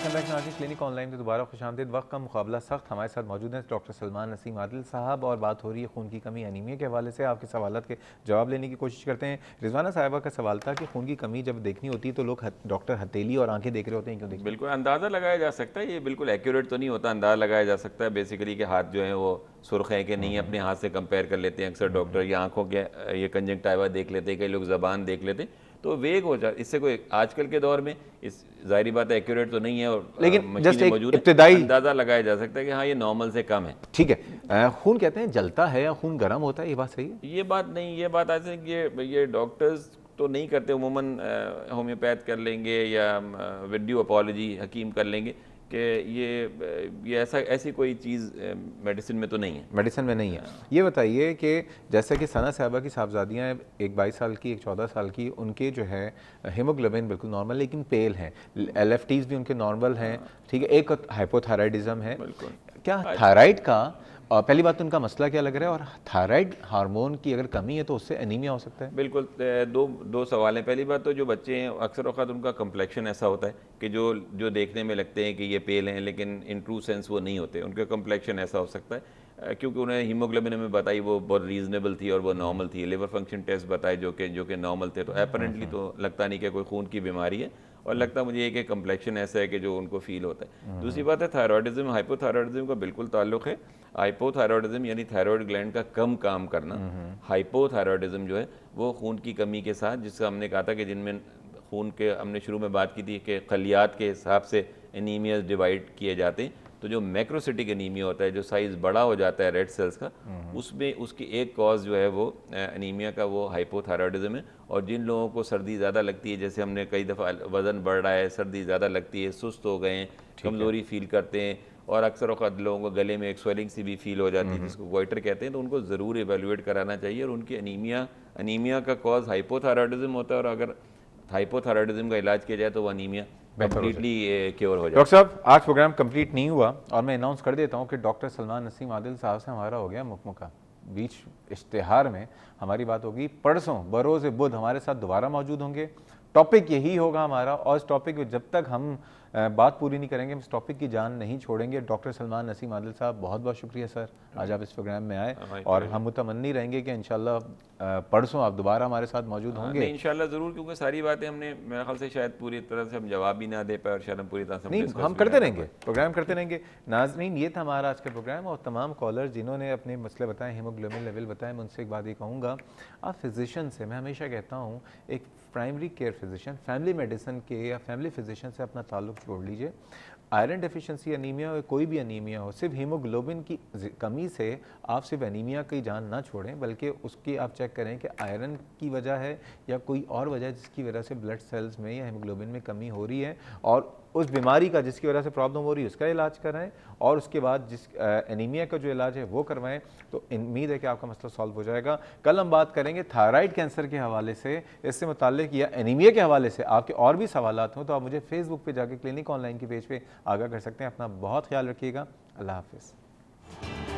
Welcome back नाज़रीन, clinic online में दोबारा खुशामदीद। वक्त का मुकाबला सख्त। हमारे साथ मौजूद हैं डॉक्टर सलमान नसीम आदिल साहब और बात हो रही है खून की कमी एनीमिया के हवाले से। आपके सवालात के जवाब लेने की कोशिश करते हैं। रिजवाना साहिबा का सवाल था कि खून की कमी जब देखनी होती है तो लोग डॉक्टर हथेली और आंखें देख रहे होते हैं, क्यों देखते हैं? बिल्कुल अंदाज़ा लगाया जा सकता है, ये बिल्कुल एक्यूरेट तो नहीं होता, अंदाज़ा लगाया जा सकता है बेसिकली कि हाथ जो है वो सुर्ख है कि नहीं है, अपने हाथ से कंपेयर कर लेते हैं अक्सर डॉक्टर, या आंखों के ये कंजंक्टिवा देख लेते हैं, कई लोग ज़बान देख लेते हैं, तो वेग हो जाए। इससे कोई आजकल के दौर में इस ज़ाहिरी बात है एक्यूरेट तो नहीं है और लेकिन जस्ट मशीनें एक मौजूद हैं, इब्तिदाई अंदाज़ा लगाया जा सकता है कि हाँ ये नॉर्मल से कम है। ठीक है। खून कहते हैं जलता है या खून गर्म होता है, ये बात सही है? ये बात नहीं, ये बात ऐसे ये डॉक्टर्स तो नहीं करते उमूमन, होम्योपैथ कर लेंगे या वीडियो अपॉलॉजी हकीम कर लेंगे कि ये ऐसी कोई चीज़ मेडिसिन में तो नहीं है। मेडिसिन में नहीं है। ये बताइए कि जैसे कि सना साहिबा की साहबजादियाँ हैं, एक 22 साल की, एक 14 साल की, उनके जो है हीमोग्लोबिन बिल्कुल नॉर्मल लेकिन पेल हैं, LFTs भी उनके नॉर्मल हैं, ठीक है, एक हाइपोथायराइडिज्म है। बिल्कुल। क्या थायराइड का पहली बात तो उनका मसला क्या लग रहा है, और थायराइड हार्मोन की अगर कमी है तो उससे एनीमिया हो सकता है? बिल्कुल, दो सवाल हैं। पहली बात तो जो बच्चे हैं अक्सर वक्त उनका कम्प्लेक्शन ऐसा होता है कि जो जो देखने में लगते हैं कि ये पेल हैं लेकिन इन ट्रू सेंस वो नहीं होते, उनका कम्प्लेक्शन ऐसा हो सकता है क्योंकि उन्हें हीमोग्लोबिन में बताई वो बहुत रीजनेबल थी और वो नॉर्मल थी, लिवर फंक्शन टेस्ट बताए जो कि नॉर्मल थे, तो अपरेंटली तो लगता नहीं कि कोई खून की बीमारी है, और लगता मुझे ये कि कम्प्लेक्शन ऐसा है कि जो उनको फील होता है। दूसरी बात है थायरॉयडिज्म हाइपोथायरॉयडिज्म का बिल्कुल ताल्लुक है। हाइपोथायरॉयडिज्म यानी थायरॉयड ग्लैंड का कम काम करना, हाइपोथायरॉयडिज्म जो है वो खून की कमी के साथ, जिसका हमने कहा था कि जिनमें खून के, हमने शुरू में बात की थी कि खलियात के हिसाब से एनीमियाज डिवाइड किए जाते हैं, तो जो मैक्रोसिटिक एनीमिया होता है, जो साइज़ बड़ा हो जाता है रेड सेल्स का, उसमें उसकी एक कॉज जो है वो एनीमिया का वो हाइपोथायरॉयडिज्म है। और जिन लोगों को सर्दी ज़्यादा लगती है, जैसे हमने कई दफ़ा वज़न बढ़ रहा है, सर्दी ज़्यादा लगती है, सुस्त हो गए हैं, कमज़ोरी फील करते हैं, और अक्सर वक्त लोगों को गले में एक स्वेलिंग सी भी फील हो जाती है जिसको गोइटर कहते हैं, तो उनको ज़रूर एवेलुएट कराना चाहिए। और उनकी अनीमिया का कॉज हाइपोथायरॉयडिज्म होता है, और अगर हाइपोथायरॉयडिज्म का इलाज किया जाए तो वो अनीमिया कंप्लीटली क्योर हो जाए। डॉक्टर साहब, आज प्रोग्राम कंप्लीट नहीं हुआ और मैं अनाउंस कर देता हूँ कि डॉक्टर सलमान नसीम आदिल साहब से हमारा हो गया मुकमुका। बीच इश्तिहार में हमारी बात होगी, परसों बरोज़ बुध हमारे साथ दोबारा मौजूद होंगे। टॉपिक यही होगा हमारा, और इस टॉपिक में जब तक हम बात पूरी नहीं करेंगे, इस टॉपिक की जान नहीं छोड़ेंगे। डॉक्टर सलमान नसीम आदिल साहब, बहुत बहुत शुक्रिया सर, आज आप इस प्रोग्राम में आए, और हम मुतमन्नी रहेंगे कि इंशाल्लाह परसों आप दोबारा हमारे साथ मौजूद होंगे। इंशाल्लाह ज़रूर, क्योंकि सारी बातें हमने मेरे ख्याल से शायद पूरी तरह से हम जवाब भी ना दे पाए, और शायद हम पूरी तरह से नहीं, हम करते रहेंगे, प्रोग्राम करते रहेंगे। नाज़रीन, ये था हमारा आज का प्रोग्राम, और तमाम कॉलर जिन्होंने अपने मसले बताए, हीमोग्लोबिन लेवल बताए, मैं उनसे एक बात ये कहूँगा, आप फिजिशियन से, मैं हमेशा कहता हूँ, एक primary care physician, family medicine के या फैमिली फिजिशियन से अपना ताल्लुक जोड़ लीजिए। आयरन डेफिशिएंसी एनीमिया हो, कोई भी एनीमिया हो, सिर्फ हीमोग्लोबिन की कमी से आप सिर्फ एनीमिया की जान ना छोड़ें, बल्कि उसकी आप चेक करें कि आयरन की वजह है या कोई और वजह है जिसकी वजह से ब्लड सेल्स में या हीमोग्लोबिन में कमी हो रही है, और उस बीमारी का जिसकी वजह से प्रॉब्लम हो रही है उसका इलाज कराएं, और उसके बाद जिस एनीमिया का जो इलाज है वो करवाएं, तो उम्मीद है कि आपका मसला सॉल्व हो जाएगा। कल हम बात करेंगे थायराइड कैंसर के हवाले से, इससे मुताल्लिक या एनीमिया के हवाले से आपके और भी सवालात हों तो आप मुझे फेसबुक पे जाके क्लिनिक ऑनलाइन की पेज पे आगाह कर सकते हैं। अपना बहुत ख्याल रखिएगा। अल्लाह हाफिज़।